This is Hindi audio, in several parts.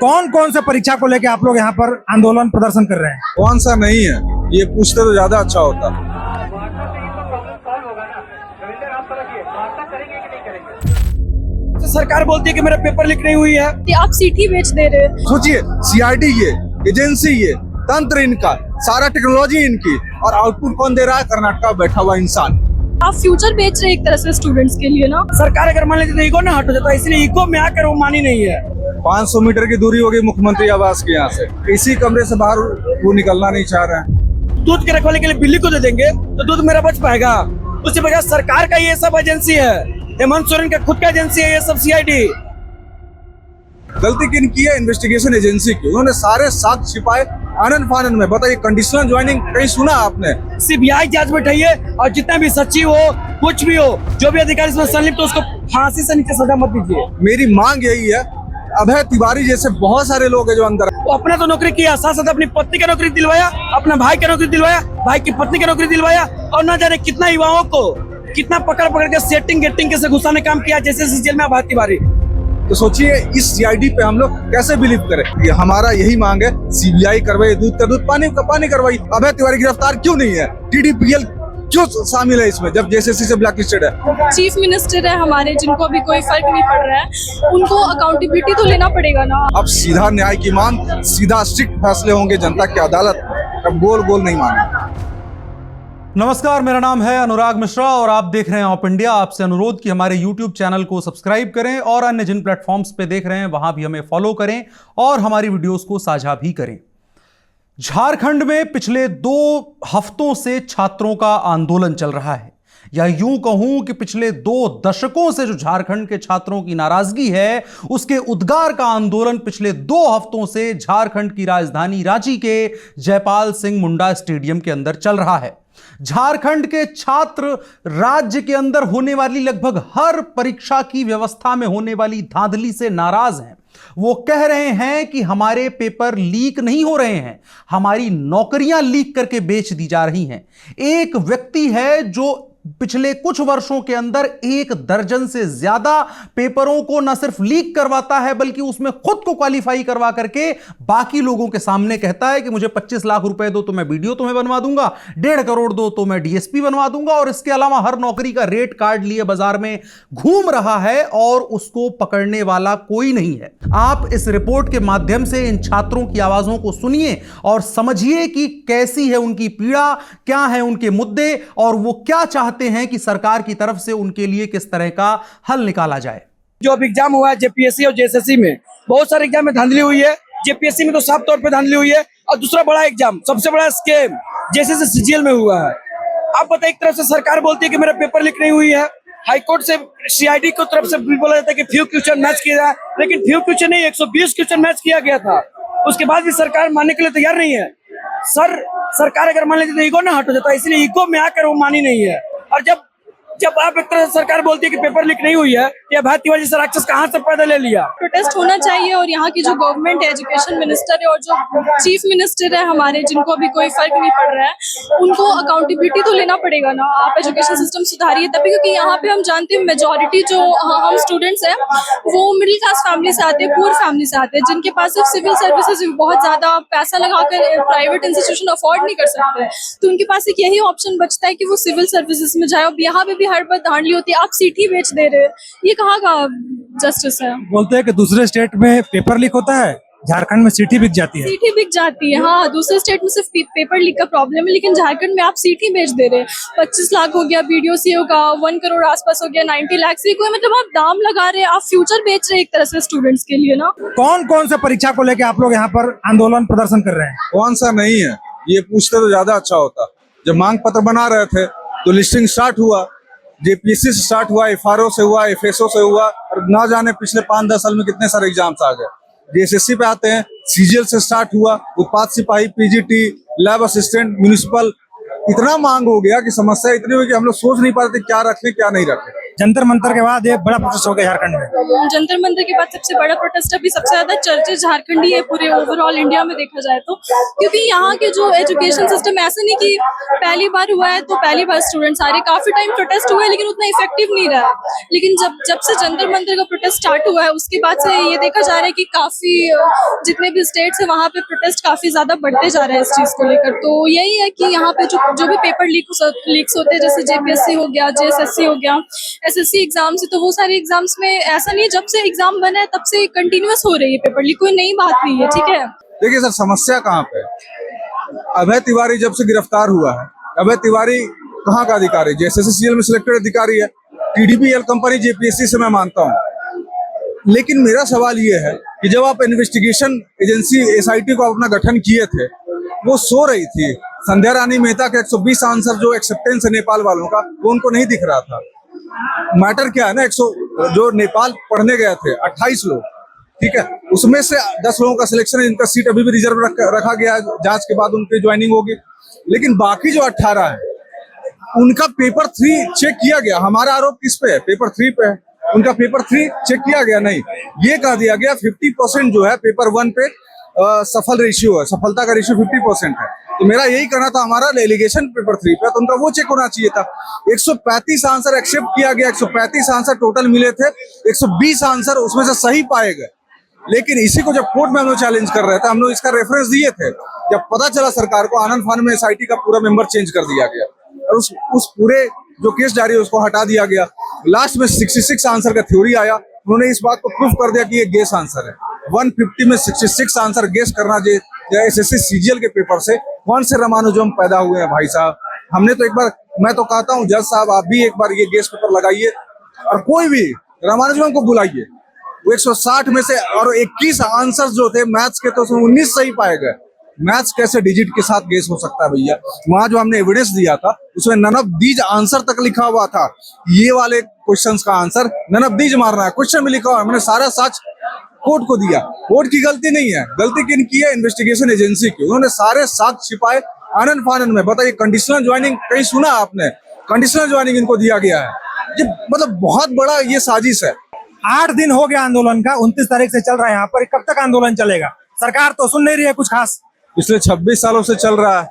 कौन कौन से परीक्षा को लेके आप लोग यहाँ पर आंदोलन प्रदर्शन कर रहे हैं? कौन सा नहीं है, ये पूछते तो ज्यादा अच्छा होता। सरकार बोलती है कि मेरा पेपर लीक नहीं हुई है, आप सीटी बेच दे रहे हो। सोचिए, सीआईडी ये एजेंसी, ये तंत्र इनका, सारा टेक्नोलॉजी इनकी, और आउटपुट कौन दे रहा है? कर्नाटक बैठा हुआ इंसान। आप फ्यूचर बेच रहे हैं एक तरह से स्टूडेंट्स के लिए ना। सरकार अगर मान लेती तो ईगो ना हट हो जाता, इसलिए ईगो में आकर वो मानी नहीं है। 500 मीटर की दूरी होगी मुख्यमंत्री आवास के यहाँ से, इसी कमरे से बाहर वो निकलना नहीं चाह रहे हैं। दूध के रखवाले के लिए बिल्ली को दे देंगे तो दूध मेरा बच पाएगा। उसकी वजह सरकार का ये सब एजेंसी है, हेमंत सोरेन का खुद का एजेंसी है ये सब सीआईडी। गलती किन की है? इन्वेस्टिगेशन एजेंसी की। उन्होंने सारे साक्ष्य छिपाए आनंद फानंद में। बताइए, कंडीशनल ज्वाइनिंग कहीं सुना आपने? सीबीआई जांच बैठाइए और जितना भी सच्ची हो, कुछ भी हो, जो भी अधिकारी इसमें संलिप्त तो उसको फांसी से नीचे सजा मत दीजिए। मेरी मांग यही है, अभय तिवारी जैसे बहुत सारे लोग हैं जो अंदर, वो अपना तो नौकरी किया, साथ साथ अपनी पत्नी का नौकरी दिलवाया, अपना भाई का नौकरी दिलवाया, भाई की पत्नी का नौकरी दिलवाया, और न जाने कितना युवाओं को कितना पकड़ पकड़ के सेटिंग गेटिंग कैसे घुसाने काम किया, जैसे जेल में अभय तिवारी। तो सोचिए इस सीआईडी पे हम लोग कैसे बिलीव करें? ये हमारा यही मांग है, सीबीआई करवाई, दूध का दूध पानी का पानी करवाई। अभय तिवारी गिरफ्तार क्यों नहीं है? टीडीपीएल क्यों शामिल है इसमें, जब जेएसएससी से ब्लैक लिस्टेड है? चीफ मिनिस्टर है हमारे, जिनको अभी कोई फर्क नहीं पड़ रहा है, उनको अकाउंटेबिलिटी तो लेना पड़ेगा ना। अब सीधा न्याय की मांग, सीधा स्ट्रिक्ट फैसले होंगे जनता की अदालत, अब गोल गोल नहीं मांगे। नमस्कार, मेरा नाम है अनुराग मिश्रा और आप देख रहे हैं ऑप इंडिया। आपसे अनुरोध कि हमारे YouTube चैनल को सब्सक्राइब करें और अन्य जिन प्लेटफॉर्म्स पे देख रहे हैं वहां भी हमें फॉलो करें और हमारी वीडियोस को साझा भी करें। झारखंड में पिछले 2 हफ्तों से छात्रों का आंदोलन चल रहा है, या यूं कहूं कि पिछले 2 दशकों से जो झारखंड के छात्रों की नाराजगी है, उसके उद्गार का आंदोलन पिछले 2 हफ्तों से झारखंड की राजधानी रांची के जयपाल सिंह मुंडा स्टेडियम के अंदर चल रहा है। झारखंड के छात्र राज्य के अंदर होने वाली लगभग हर परीक्षा की व्यवस्था में होने वाली धांधली से नाराज हैं। वो कह रहे हैं कि हमारे पेपर लीक नहीं हो रहे हैं, हमारी नौकरियां लीक करके बेच दी जा रही हैं। एक व्यक्ति है जो पिछले कुछ वर्षों के अंदर 1 दर्जन से ज्यादा पेपरों को न सिर्फ लीक करवाता है बल्कि उसमें खुद को क्वालिफाई करवा करके बाकी लोगों के सामने कहता है कि मुझे 25 लाख रुपए दो तो मैं वीडियो तुम्हें बनवा दूंगा, 1.5 करोड़ दो तो मैं डीएसपी बनवा दूंगा, और इसके अलावा हर नौकरी का रेट कार्ड लिए बाजार में घूम रहा है और उसको पकड़ने वाला कोई नहीं है। आप इस रिपोर्ट के माध्यम से इन छात्रों की आवाजों को सुनिए और समझिए कि कैसी है उनकी पीड़ा, क्या है उनके मुद्दे और वो क्या चाहते हैं कि सरकार की तरफ से उनके लिए किस तरह का हल निकाला जाए। जो अब एग्जाम हुआ है जेपीएससी और जेएसएससी में, बहुत सारे एग्जाम में धांधली हुई है। जेपीएससी में तो साफ तौर पे धांधली हुई है, और दूसरा बड़ा एग्जाम, सबसे बड़ा स्कैम जेएसएससी सीजीएल में हुआ है। आप बताइए, एक तरफ से सरकार बोलती है कि मेरा पेपर लीक नहीं हुई है, हाईकोर्ट से सीआईडी की तरफ से बोला जाता है कि फ्यू क्वेश्चन मैच किया जाए, लेकिन फ्यू क्वेश्चन नहीं 120 क्वेश्चन मैच किया गया था। उसके बाद भी सरकार मानने के लिए तैयार नहीं है। सरकार अगर मान लेती तो ईगो ना हट हो जाता, इसलिए ईगो में आकर वो मानी नहीं है। और जब आप एक तरह से सरकार बोलती है कि पेपर लीक नहीं हुई है, या अभय तिवारी जैसा राक्षस कहाँ से पैदा ले लिया? प्रोटेस्ट होना चाहिए, और यहाँ की जो गवर्नमेंट है, एजुकेशन मिनिस्टर है और जो चीफ मिनिस्टर है हमारे, जिनको अभी कोई फर्क नहीं पड़ रहा है, उनको अकाउंटेबिलिटी तो लेना पड़ेगा ना। आप एजुकेशन सिस्टम सुधारिए तभी, क्योंकि यहाँ पे हम जानते हैं मेजोरिटी जो हम स्टूडेंट्स हैं वो मिडिल क्लास फैमिली से आते हैं, पुअर फैमिली से आते हैं, जिनके पास सिर्फ सिविल सर्विसेज बहुत ज्यादा पैसा लगाकर प्राइवेट इंस्टीट्यूशन अफोर्ड नहीं कर सकते, तो उनके पास एक यही ऑप्शन बचता है कि वो सिविल सर्विसेज में जाए। अब यहाँ पे भी हर बार धांधली होती है, आप सीटी बेच दे रहे हो, ये कहाँ का जस्टिस है? बोलते हैं कि दूसरे स्टेट में पेपर लीक होता है, झारखंड में सीटी बिक जाती है। सीटी बिक जाती है, हाँ, दूसरे स्टेट में सिर्फ पेपर लीक का प्रॉब्लम है, लेकिन झारखंड में आप सीटी बेच दे रहे हैं। 25 लाख हो गया, बीडीओसीओ का 1 करोड़ आसपास हो गया, 90 लाख से कोई मतलब आप दाम लगा रहे हैं, आप फ्यूचर बेच रहे हैं एक तरह से स्टूडेंट्स के लिए ना। कौन कौन से परीक्षा को लेके आप लोग यहाँ पर आंदोलन प्रदर्शन कर रहे हैं? कौन सा नहीं है, ये पूछते तो ज्यादा अच्छा होता। जब मांग पत्र बना रहे थे तो लिस्टिंग स्टार्ट हुआ, जेपीएससी से स्टार्ट हुआ, एफआरओ से हुआ, एफएसओ से हुआ, और ना जाने पिछले 5-10 साल में कितने सारे एग्जाम्स आ गए। जेएसएससी पे आते हैं, सीजीएल से स्टार्ट हुआ, उत्पाद सिपाही, पीजीटी, लैब असिस्टेंट, म्युनिसिपल, इतना मांग हो गया कि समस्या इतनी हुई कि हम लोग सोच नहीं पाते क्या रखें क्या नहीं रखें। जंतर मंतर के बाद ये बड़ा प्रोटेस्ट हो गया झारखंड में। जंतर मंतर के बाद सबसे बड़ा प्रोटेस्ट अभी सबसे ज्यादा चर्चे झारखंड ही है पूरे ओवरऑल इंडिया में देखा जाए तो, क्योंकि यहाँ के जो एजुकेशन सिस्टम ऐसा नहीं कि पहली बार हुआ है तो पहली बार स्टूडेंट्स आ रहे, काफी टाइम प्रोटेस्ट हुआ है लेकिन उतना इफेक्टिव नहीं रहा। लेकिन जब से जंतर मंतर का प्रोटेस्ट स्टार्ट हुआ है उसके बाद से ये देखा जा रहा है कि काफी जितने भी स्टेट्स है वहाँ पे प्रोटेस्ट काफी ज्यादा बढ़ते जा रहे हैं इस चीज को लेकर। तो यही है कि यहाँ पे जो भी पेपर लीक्स होते हैं, जैसे JPSC हो गया, JSSC हो गया, SSC एग्जाम्स है, तो वो सारे एग्जाम्स में ऐसा नहीं है जब से एग्जाम बना है तब से कंटिन्यूअस हो रही है पेपर लीक, कोई नई बात नहीं है। ठीक है, देखिए सर, समस्या कहाँ पे? अभय तिवारी जब से गिरफ्तार हुआ है, अभय तिवारी कहाँ का अधिकारी? JSSC CGL में सिलेक्टेड अधिकारी है, TDPL कंपनी JPSC से मैं मानता हूँ। लेकिन मेरा सवाल ये है कि जब आप इन्वेस्टिगेशन एजेंसी SIT को अपना गठन किए थे, वो सो रही थी। संध्या रानी मेहता के 120 आंसर जो एक्सेप्टेंस है नेपाल वालों का, वो उनको नहीं दिख रहा था। मैटर क्या है ना, 100 जो नेपाल पढ़ने गए थे 28 लोग, ठीक है, उसमें से 10 लोगों का सिलेक्शन है, इनका सीट अभी भी रिजर्व रखा गया है, जांच के बाद उनकी ज्वाइनिंग होगी। लेकिन बाकी जो 18 है उनका पेपर 3 चेक किया गया। हमारा आरोप किस पे है? पेपर 3 पे है। उनका पेपर 3 चेक किया गया नहीं, ये कह दिया गया 50% जो है पेपर 1 पे सफल रेशियो है, सफलता का रेशियो 50% है। तो मेरा यही कहना था, हमारा एलिगेशन पेपर 3 पे, तो उनका वो चेक होना चाहिए था। 135 आंसर एक्सेप्ट किया गया, 135 आंसर टोटल मिले थे, 120 आंसर उसमें से सही पाए गए। लेकिन इसी को जब कोर्ट में हम लोग चैलेंज कर रहे थे, हम लोग इसका रेफरेंस दिए थे, जब पता चला सरकार को, आनंद फान में SIT का पूरा मेंबर चेंज कर दिया गया और उस पूरे जो केस जारी है उसको हटा दिया गया। लास्ट में 66 आंसर का थ्योरी आया, उन्होंने इस बात को प्रूफ कर दिया कि ये गेस आंसर है। 150 में 66 आंसर गेस करना SSC CGL के पेपर से कौन से रामानुजम पैदा हुए हैं भाई साहब? हमने तो एक बार, मैं तो कहता हूँ जज साहब आप भी एक बार ये गेस पेपर लगाइए और कोई भी रामानुजम को बुलाइए। वो 160 में से और 21 आंसर जो थे मैथ्स के, तो उसमें 19 सही पाए गए। मैथ्स कैसे डिजिट के साथ गेस हो सकता है भैया? वहां जो हमने एविडेंस दिया था उसमें नन ऑफ दीज आंसर तक लिखा हुआ था। ये वाले क्वेश्चंस का आंसर नन ऑफ दीज मारना है, क्वेश्चन में लिखा हुआ है। मैंने सारा सच कोर्ट को दिया। कोर्ट की गलती नहीं है, गलती किन की है? इन्वेस्टिगेशन एजेंसी की। उन्होंने सारे साक्ष्य छिपाए आनंद फानन में। बताइए, कंडीशनल ज्वाइनिंग कहीं सुना आपने? कंडीशनल ज्वाइनिंग इनको दिया गया है। ये मतलब बहुत बड़ा ये साजिश है। 8 दिन हो गया आंदोलन का, 29 तारीख से चल रहा है यहाँ पर। कब तक आंदोलन चलेगा? सरकार तो सुन नहीं रही है कुछ खास। पिछले 26 सालों से चल रहा है,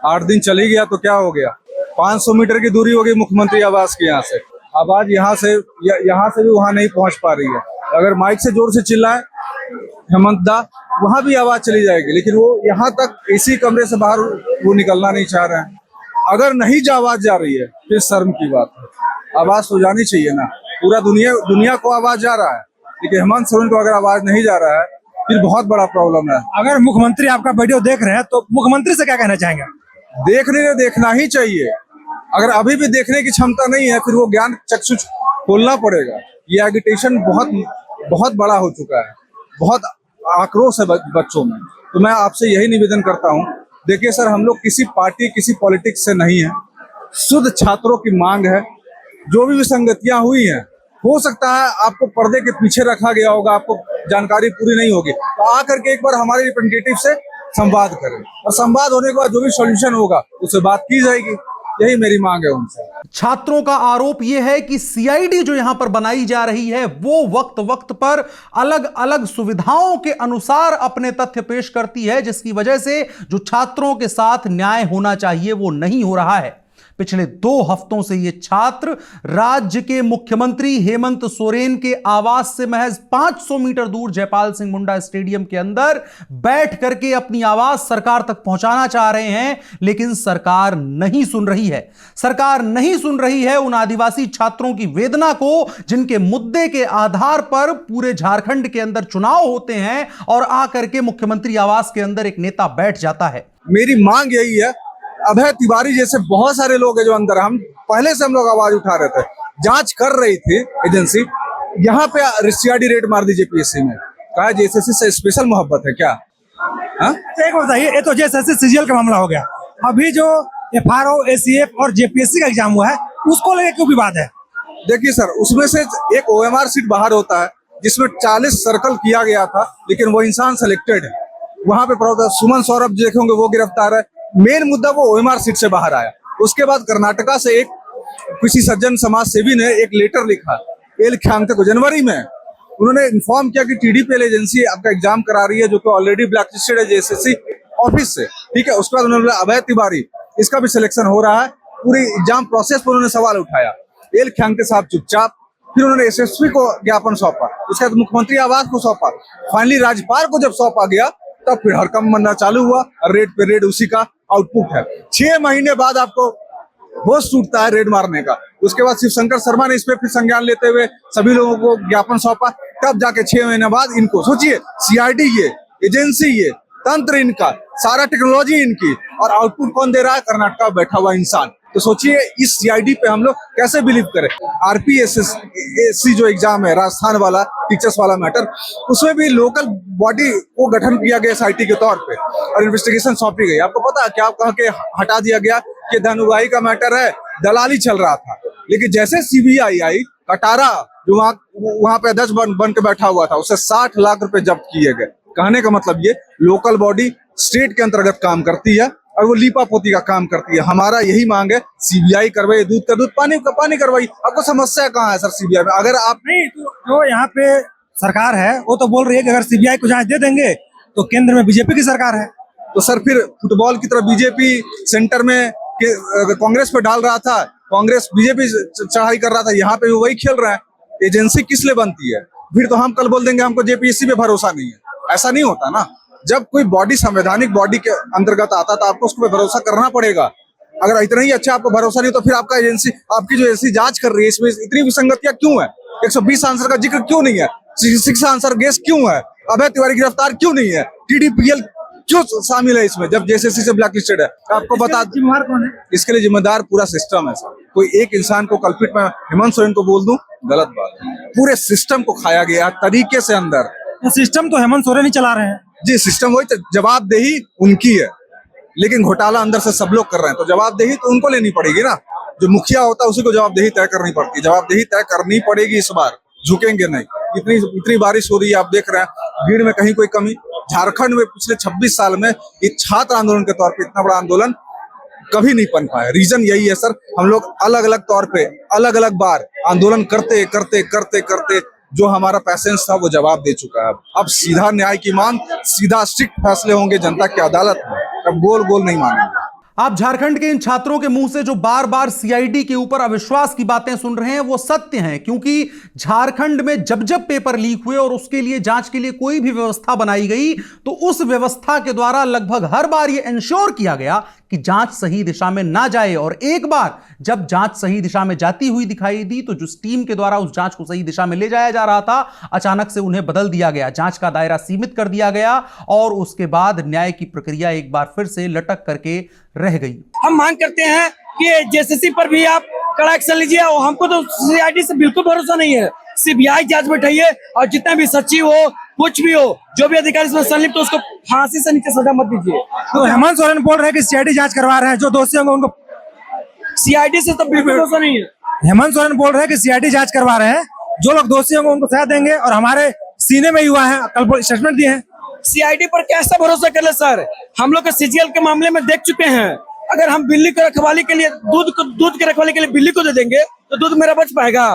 8 दिन चली गया तो क्या हो गया? 500 मीटर की दूरी होगी मुख्यमंत्री आवास की। यहाँ से आवाज यहाँ से भी वहां नहीं पहुंच पा रही है। अगर माइक से जोर से चिल्लाए हेमंत दा, वहां भी आवाज चली जाएगी, लेकिन वो यहाँ तक इसी कमरे से बाहर वो निकलना नहीं चाह रहे हैं। अगर नहीं आवाज जा रही है फिर शर्म की बात है। आवाज तो जानी चाहिए ना, पूरा दुनिया को आवाज जा रहा है, लेकिन हेमंत सोरेन को अगर आवाज नहीं जा रहा है फिर बहुत बड़ा प्रॉब्लम है। अगर मुख्यमंत्री आपका वीडियो देख रहे हैं तो मुख्यमंत्री से क्या कहना चाहेंगे? देखना ही चाहिए। अगर अभी भी देखने की क्षमता नहीं है फिर वो ज्ञान चक्षु खोलना पड़ेगा। ये एगिटेशन बहुत बड़ा हो चुका है, बहुत आक्रोश है बच्चों में। तो मैं आपसे यही निवेदन करता हूँ, देखिए सर, हम लोग किसी पार्टी किसी पॉलिटिक्स से नहीं है, शुद्ध छात्रों की मांग है। जो भी विसंगतियां हुई हैं, हो सकता है आपको पर्दे के पीछे रखा गया होगा, आपको जानकारी पूरी नहीं होगी, तो आकर के एक बार हमारे रिप्रेजेंटेटिव से संवाद करें और संवाद होने के बाद जो भी सॉल्यूशन होगा उससे बात की जाएगी। यही मेरी मांग है उनसे। छात्रों का आरोप यह है कि CID जो यहां पर बनाई जा रही है वो वक्त वक्त पर अलग अलग सुविधाओं के अनुसार अपने तथ्य पेश करती है, जिसकी वजह से जो छात्रों के साथ न्याय होना चाहिए वो नहीं हो रहा है। पिछले 2 हफ्तों से ये छात्र राज्य के मुख्यमंत्री हेमंत सोरेन के आवास से महज 500 मीटर दूर जयपाल सिंह मुंडा स्टेडियम के अंदर बैठ करके अपनी आवाज सरकार तक पहुंचाना चाह रहे हैं, लेकिन सरकार नहीं सुन रही है। सरकार नहीं सुन रही है उन आदिवासी छात्रों की वेदना को, जिनके मुद्दे के आधार पर पूरे झारखंड के अंदर चुनाव होते हैं और आकर के मुख्यमंत्री आवास के अंदर एक नेता बैठ जाता है। मेरी मांग यही है, अभय तिवारी जैसे बहुत सारे लोग हैं जो अंदर, हम पहले से हम लोग आवाज उठा रहे थे, जांच कर रही थी एजेंसी, यहाँ पे CID रेड मार दी JPSC में। कहा JSSC से स्पेशल मोहब्बत है क्या? एक बताइए, ये तो JSSC CGL का मामला हो गया, अभी जो FRO ACF और JPSC का एग्जाम हुआ है उसको लेकर क्यों विवाद है? देखिए सर, उसमें से एक OMR सीट बाहर होता है जिसमें 40 सर्कल किया गया था, लेकिन वो इंसान सिलेक्टेड है। वहां पे सुमन सौरभ देखेंगे वो गिरफ्तार है। मेन मुद्दा वो OMR सीट से बाहर आया। उसके बाद कर्नाटका से एक किसी सज्जन समाज सेवी ने एक लेटर लिखा एल ख्यांगते को जनवरी में। उन्होंने इन्फॉर्म किया कि टीडीपीएल एजेंसी आपका एग्जाम करा रही है जो कि ऑलरेडी ब्लैकलिस्टेड है जेएसएससी ऑफिस से, ठीक है। उसके बाद उन्होंने बोला अभय तिवारी इसका भी सिलेक्शन हो रहा है। पूरी एग्जाम प्रोसेस पर उन्होंने सवाल उठाया। एल ख्यांगते साहब चुपचाप। फिर उन्होंने एसएसपी को ज्ञापन सौंपा, उसके बाद मुख्यमंत्री आवास को सौंपा, फाइनली राज्यपाल को जब सौंपा गया तब फिर हड़कंप मचना चालू हुआ और रेड पे रेड उसी का आउटपुट है। 6 महीने बाद आपको होश टूटता है रेड मारने का। उसके बाद शिवशंकर शर्मा ने इस पे फिर संज्ञान लेते हुए सभी लोगों को ज्ञापन सौंपा, तब जाके 6 महीने बाद इनको सोचिए सीआईडी ये एजेंसी ये तंत्र इनका सारा टेक्नोलॉजी इनकी और आउटपुट कौन दे रहा है? कर्नाटक में बैठा हुआ इंसान। तो सोचिए इस सीआईडी पे हम लोग कैसे बिलीव करें। आरपीएससी जो एग्जाम है राजस्थान वाला टीचर्स वाला मैटर, उसमें भी लोकल बॉडी को गठन किया गया एसआईटी के तौर पे और इन्वेस्टिगेशन सौंपी गई। आपको पता है क्या कह के हटा दिया गया कि धन उगाही का मैटर है, दलाली चल रहा था। लेकिन जैसे सीबीआई आई, कटारा जो वहां पे अध्यक्ष बन के बैठा हुआ था, उसे 60 लाख रुपए जब्त किए गए। कहने का मतलब ये लोकल बॉडी स्टेट के अंतर्गत काम करती है और वो लीपापोती का काम करती है। हमारा यही मांग है सीबीआई करवाई, दूध का दूध पानी का पानी करवाई। आपको समस्या कहाँ है सर सीबीआई में? अगर आप नहीं तो जो यहाँ पे सरकार है वो तो बोल रही है कि अगर सीबीआई को जांच दे देंगे तो केंद्र में बीजेपी की सरकार है। तो सर फिर फुटबॉल की तरह बीजेपी सेंटर में कांग्रेस पे डाल रहा था, कांग्रेस बीजेपी चढ़ाई कर रहा था, यहाँ पे वही खेल रहा है। एजेंसी किस लिए बनती है? फिर तो हम कल बोल देंगे हमको जेपीएससी पे भरोसा नहीं है। ऐसा नहीं होता ना। जब कोई बॉडी संवैधानिक बॉडी के अंतर्गत आता तो आपको उसको भरोसा करना पड़ेगा। अगर इतना ही अच्छा आपको भरोसा नहीं तो फिर आपका एजेंसी, आपकी जो एजेंसी जांच कर रही है इसमें इतनी विसंगतियां क्यों है? 120 आंसर का जिक्र क्यों नहीं है? 6 आंसर गेस क्यों है? अभय तिवारी गिरफ्तार क्यों नहीं है? टीडीपीएल क्यों शामिल है इसमें जब जेएसएससी से ब्लैकलिस्टेड है? आपको बता, जिम्मेदार कौन है? इसके लिए जिम्मेदार पूरा सिस्टम है सर। कोई एक इंसान को कल्पित में हेमंत सोरेन को बोल दूं गलत बात है। पूरे सिस्टम को खाया गया तरीके से अंदर। सिस्टम तो हेमंत सोरेन ही चला रहे हैं। जी सिस्टम वही, तो जवाबदेही उनकी है, लेकिन घोटाला अंदर से सब लोग कर रहे हैं तो जवाबदेही तो उनको लेनी पड़ेगी ना। जो मुखिया होता है उसी को जवाबदेही तय करनी पड़ती है। जवाबदेही तय करनी पड़ेगी इस बार, झुकेंगे नहीं। इतनी बारिश हो रही है, आप देख रहे हैं भीड़ में कहीं कोई कमी। झारखंड में पिछले 26 साल में एक छात्र आंदोलन के तौर पे इतना बड़ा आंदोलन कभी नहीं बन पाया। रीजन यही है सर, हम लोग अलग अलग तौर पे अलग अलग बार आंदोलन करते करते करते करते जो हमारा पैसेंस था वो जवाब दे चुका है। अब सीधा न्याय की मांग, सीधा स्ट्रिक्ट फैसले होंगे जनता की अदालत में। अब गोल गोल नहीं मानेंगे। आप झारखंड के इन छात्रों के मुंह से जो बार बार सीआईडी के ऊपर अविश्वास की बातें सुन रहे हैं वो सत्य हैं, क्योंकि झारखंड में जब जब पेपर लीक हुए और उसके लिए जांच के लिए कोई भी व्यवस्था बनाई गई तो उस व्यवस्था के द्वारा लगभग हर बार यह इंश्योर किया गया कि जांच सही दिशा में ना जाए। और एक बार जब जांच सही दिशा में जाती हुई दिखाई दी तो जिस टीम के द्वारा उस जांच को सही दिशा में ले जाया जा रहा था, अचानक से उन्हें बदल दिया गया, जांच का दायरा सीमित कर दिया गया और उसके बाद न्याय की प्रक्रिया एक बार फिर से लटक करके रह गई। हम मांग करते हैं कि जेएसएससी पर भी आप कड़ा एक्शन लीजिए और हमको तो सीआईडी से बिल्कुल भरोसा नहीं है। सीबीआई जांच बैठाइए और जितना भी सचिव हो कुछ भी हो, जो भी अधिकारी इसमें संलिप्त हो उसको फांसी से नीचे सजा मत दीजिए। तो हेमंत सोरेन बोल रहे हैं कि सीआईडी जांच करवा रहे हैं, जो दोषी होंगे उनको। सीआईडी से तो बिल्कुल भरोसा नहीं है। हेमंत सोरेन बोल रहे हैं कि सीआईडी जांच करवा रहे हैं, जो लोग दोषी होंगे उनको सजा देंगे और हमारे सीने में युवा है, कल स्टेटमेंट दिए हैं। सीआईडी पर कैसा भरोसा कर ले सर? हम लोग सीजीएल के मामले में देख चुके हैं। अगर हम बिल्ली को रखवाली के लिए दूध के रखवाली के लिए बिल्ली को दे देंगे तो दूध मेरा बच पाएगा?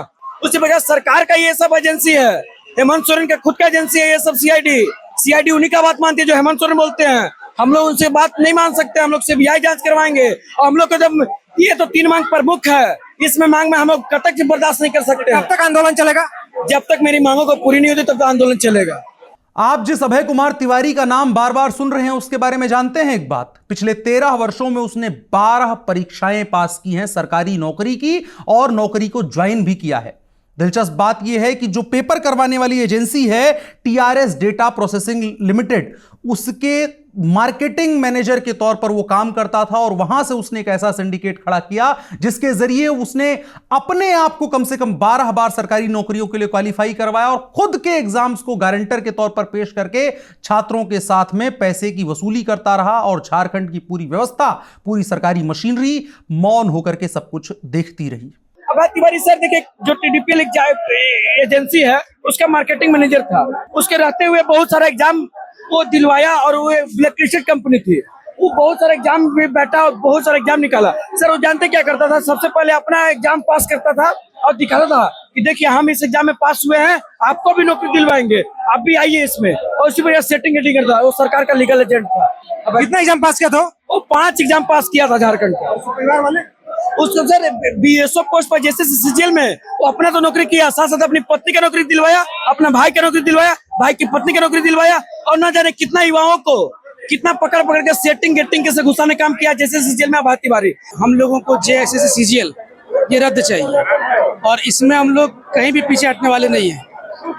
उसके बगैर सरकार का ये सब एजेंसी है, हेमंत सोरेन का खुद का एजेंसी है ये सब। सीआईडी उन्हीं का बात मानती है जो हेमंत सोरेन बोलते हैं। हम लोग उनसे बात नहीं मान सकते। हम लोग सीबीआई जांच करवाएंगे और हम लोग को जब ये तो 3 मांग प्रमुख है, इसमें मांग में हम लोग कतई बर्दाश्त नहीं कर सकते। कब तक आंदोलन चलेगा? जब तक मेरी मांगों को पूरी नहीं होती तब तक आंदोलन चलेगा। आप जिस अभय कुमार तिवारी का नाम बार बार सुन रहे हैं उसके बारे में जानते हैं एक बात? पिछले 13 वर्षों में उसने 12 परीक्षाएं पास की हैं सरकारी नौकरी की और नौकरी को ज्वाइन भी किया है। दिलचस्प बात यह है कि जो पेपर करवाने वाली एजेंसी है टीआरएस डेटा प्रोसेसिंग लिमिटेड, उसके मार्केटिंग मैनेजर के तौर पर वो काम करता था और वहां से उसने एक ऐसा सिंडिकेट खड़ा किया जिसके जरिए उसने अपने आप को कम से कम 12 बार सरकारी नौकरियों के लिए क्वालिफाई करवाया और खुद के एग्जाम्स को गारंटर के तौर पर पेश करके छात्रों के साथ में पैसे की वसूली करता रहा और झारखंड की पूरी व्यवस्था, पूरी सरकारी मशीनरी मौन होकर के सब कुछ देखती रही। अभय तिवारी सर देखिए, जो टीडीपीएल एजेंसी है उसका मार्केटिंग मैनेजर था। उसके रहते हुए बहुत सारा एग्जाम वो दिलवाया और वो ब्लैकलिस्टेड कंपनी थी। वो बहुत सारे एग्जाम में बैठा और बहुत सारे एग्जाम निकाला। सर वो जानते क्या करता था, सबसे पहले अपना एग्जाम पास करता था और दिखाता था कि देखिए हम इस एग्जाम में पास हुए हैं, आपको भी नौकरी दिलवाएंगे, आप भी आइए इसमें। और उसी पर सेटिंग वेटिंग करता था। वो सरकार का लीगल एजेंट था। अब कितना एग्जाम पास किया था वो 5 एग्जाम पास किया था झारखंड का। परिवार वाले? उसको सर बीएसओ पोस्ट पर जैसे सीजीएल में वो अपना तो नौकरी किया, साथ साथ अपनी पत्नी का नौकरी दिलवाया, अपना भाई का नौकरी दिलवाया, भाई की पत्नी का नौकरी दिलवाया, और न जाने कितना युवाओं को कितना पकड़ पकड़ के सेटिंग गेटिंग कैसे घुसाने काम किया। जैसे सीजीएल में आती बारी, हम लोगों को जेएसएससी सीजीएल ये रद्द चाहिए और इसमें हम लोग कहीं भी पीछे हटने वाले नहीं है।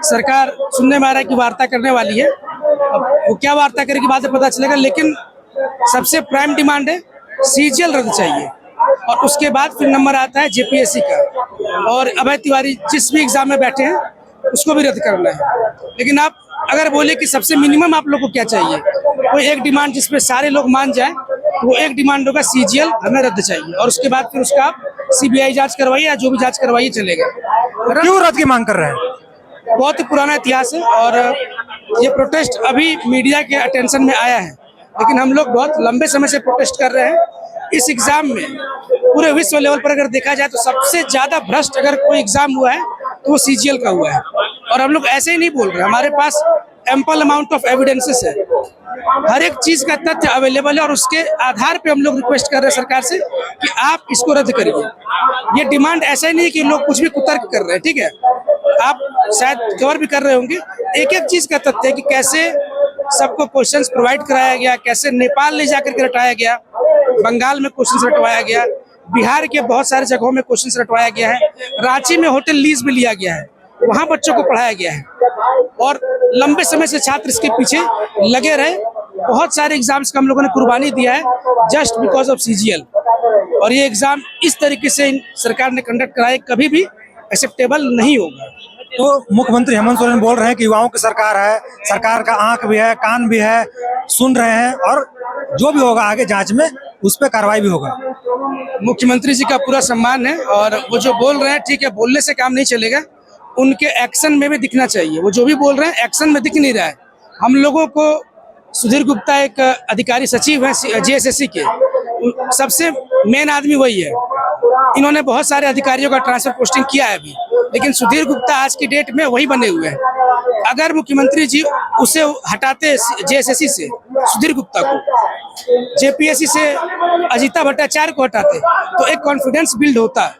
सरकार सुनने में आ रहा है कि वार्ता करने वाली है, अब वो क्या वार्ता करेगी बाद में पता चलेगा, लेकिन सबसे प्राइम डिमांड है सीजीएल रद्द चाहिए। और उसके बाद फिर नंबर आता है जेपीएससी का, और अभय तिवारी जिस भी एग्जाम में बैठे हैं उसको भी रद्द करना है। लेकिन आप अगर बोले कि सबसे मिनिमम आप लोग को क्या चाहिए, कोई एक डिमांड जिसपे सारे लोग मान जाए, तो वो एक डिमांड होगा सीजीएल हमें रद्द चाहिए, और उसके बाद फिर उसका आप सीबीआई जांच करवाइए या जो भी जांच करवाइए चलेगा। क्यों रद्द की मांग कर रहे हैं? बहुत ही पुराना इतिहास है और ये प्रोटेस्ट अभी मीडिया के अटेंशन में आया है, लेकिन हम लोग बहुत लंबे समय से प्रोटेस्ट कर रहे हैं। इस एग्जाम में पूरे विश्व लेवल पर अगर देखा जाए तो सबसे ज्यादा भ्रष्ट अगर कोई एग्जाम हुआ है तो वो सीजीएल का हुआ है। और हम लोग ऐसे ही नहीं बोल रहे, हमारे पास एम्पल अमाउंट ऑफ एविडेंसेस है, हर एक चीज का तथ्य अवेलेबल है, और उसके आधार पे हम लोग रिक्वेस्ट कर रहे हैं सरकार से कि आप इसको रद्द करिए। ये डिमांड ऐसा ही नहीं कि लोग कुछ भी कुतर्क कर रहे हैं, ठीक है, आप शायद कवर भी कर रहे होंगे। एक एक चीज का तथ्य है कि कैसे सबको क्वेश्चंस प्रोवाइड कराया गया, कैसे नेपाल ले जाकर के रटवाया गया, बंगाल में क्वेश्चंस रटवाया गया, बिहार के बहुत सारे जगहों में क्वेश्चंस रटवाया गया है, रांची में होटल लीज भी लिया गया है, वहां बच्चों को पढ़ाया गया है, और लंबे समय से छात्र इसके पीछे लगे रहे। बहुत सारे एग्जाम्स का हम लोगों ने कुर्बानी दिया है जस्ट बिकॉज ऑफ सीजीएल, और ये एग्जाम इस तरीके से सरकार ने कंडक्ट कराए कभी भी एक्सेप्टेबल नहीं होगा। तो मुख्यमंत्री हेमंत सोरेन बोल रहे हैं कि युवाओं की सरकार है, सरकार का आंख भी है, कान भी है, सुन रहे हैं, और जो भी होगा आगे जांच में उस पर कार्रवाई भी होगा। मुख्यमंत्री जी का पूरा सम्मान है, और वो जो बोल रहे हैं ठीक है, बोलने से काम नहीं चलेगा, उनके एक्शन में भी दिखना चाहिए। वो जो भी बोल रहे हैं एक्शन में दिख नहीं रहा है। हम लोगों को सुधीर गुप्ता एक अधिकारी सचिव है जेएसएससी के, सबसे मेन आदमी वही है। इन्होंने बहुत सारे अधिकारियों का ट्रांसफर पोस्टिंग किया है अभी, लेकिन सुधीर गुप्ता आज की डेट में वही बने हुए हैं। अगर मुख्यमंत्री जी उसे हटाते जेएसएससी से सुधीर गुप्ता को, जेपीएससी से अजिता भट्टाचार्य को हटाते, तो एक कॉन्फिडेंस बिल्ड होता।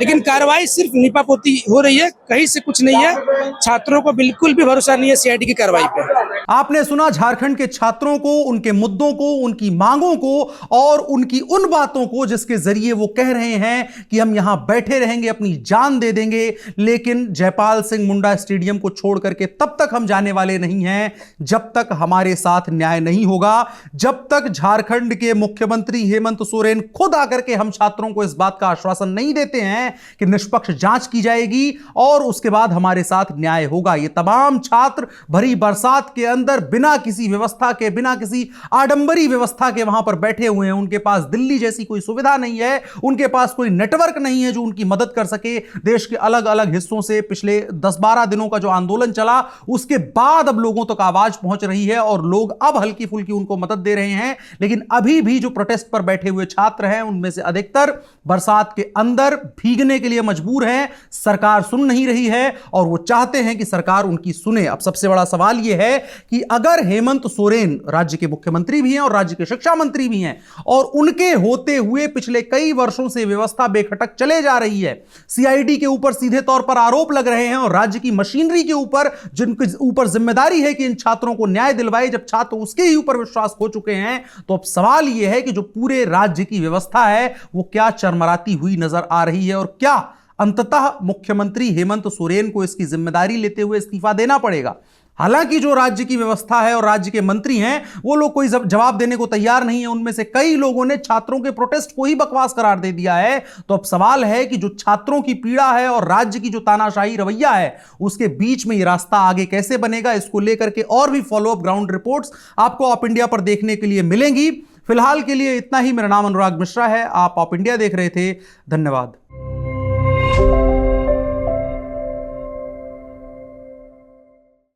लेकिन कार्रवाई सिर्फ नीपापोती हो रही है, कहीं से कुछ नहीं है। छात्रों को बिल्कुल भी भरोसा नहीं है सीआईडी की कार्रवाई पे। आपने सुना झारखंड के छात्रों को, उनके मुद्दों को, उनकी मांगों को और उनकी उन बातों को जिसके जरिए वो कह रहे हैं कि हम यहां बैठे रहेंगे, अपनी जान दे देंगे, लेकिन जयपाल सिंह मुंडा स्टेडियम को छोड़ करके तब तक हम जाने वाले नहीं हैं जब तक हमारे साथ न्याय नहीं होगा, जब तक झारखंड के मुख्यमंत्री हेमंत सोरेन खुद आकर के हम छात्रों को इस बात का आश्वासन नहीं देते हैं कि निष्पक्ष जांच की जाएगी और उसके बाद हमारे साथ न्याय होगा। ये तमाम छात्र भरी बरसात के अंदर बिना किसी व्यवस्था के, बिना किसी आडंबरी व्यवस्था के वहां पर बैठे हुए हैं। उनके पास दिल्ली जैसी कोई सुविधा नहीं है, उनके पास कोई नेटवर्क नहीं है जो उनकी मदद कर सके। देश के अलग अलग हिस्सों से पिछले 10-12 दिनों का जो आंदोलन चला, उसके बाद अब लोगों तक आवाज पहुंच रही है और लोग अब हल्की फुल्की उनको मदद दे रहे हैं। लेकिन अभी भी जो प्रोटेस्ट पर बैठे हुए छात्र हैं, उनमें से अधिकतर बरसात के अंदर भीगने के लिए मजबूर हैं। सरकार सुन नहीं रही है और वो चाहते हैं कि सरकार उनकी सुने। अब सबसे बड़ा सवाल यह है कि अगर हेमंत सोरेन राज्य के मुख्यमंत्री भी हैं और राज्य के शिक्षा मंत्री भी हैं, और उनके होते हुए पिछले कई वर्षों से व्यवस्था बेखटक चले जा रही है, सीआईडी के ऊपर सीधे तौर पर आरोप लग रहे हैं और राज्य की मशीनरी के ऊपर, जिनके ऊपर जिम्मेदारी है कि इन छात्रों को न्याय दिलवाए, जब छात्र उसके ही ऊपर विश्वास हो चुके हैं, तो अब सवाल यह है कि जो पूरे राज्य की व्यवस्था है वो क्या चरमराती हुई नजर आ रही है और क्या अंततः मुख्यमंत्री हेमंत सोरेन को इसकी जिम्मेदारी लेते हुए इस्तीफा देना पड़ेगा। हालांकि जो राज्य की व्यवस्था है और राज्य के मंत्री हैं, वो लोग कोई जवाब देने को तैयार नहीं है। उनमें से कई लोगों ने छात्रों के प्रोटेस्ट को ही बकवास करार दे दिया है। तो अब सवाल है कि जो छात्रों की पीड़ा है और राज्य की जो तानाशाही रवैया है, उसके बीच में ये रास्ता आगे कैसे बनेगा, इसको लेकर के और भी फॉलोअप ग्राउंड रिपोर्ट्स आपको ऑप इंडिया पर देखने के लिए मिलेंगी। फिलहाल के लिए इतना ही। मेरा नाम अनुराग मिश्रा है, आप ऑप इंडिया देख रहे थे। धन्यवाद।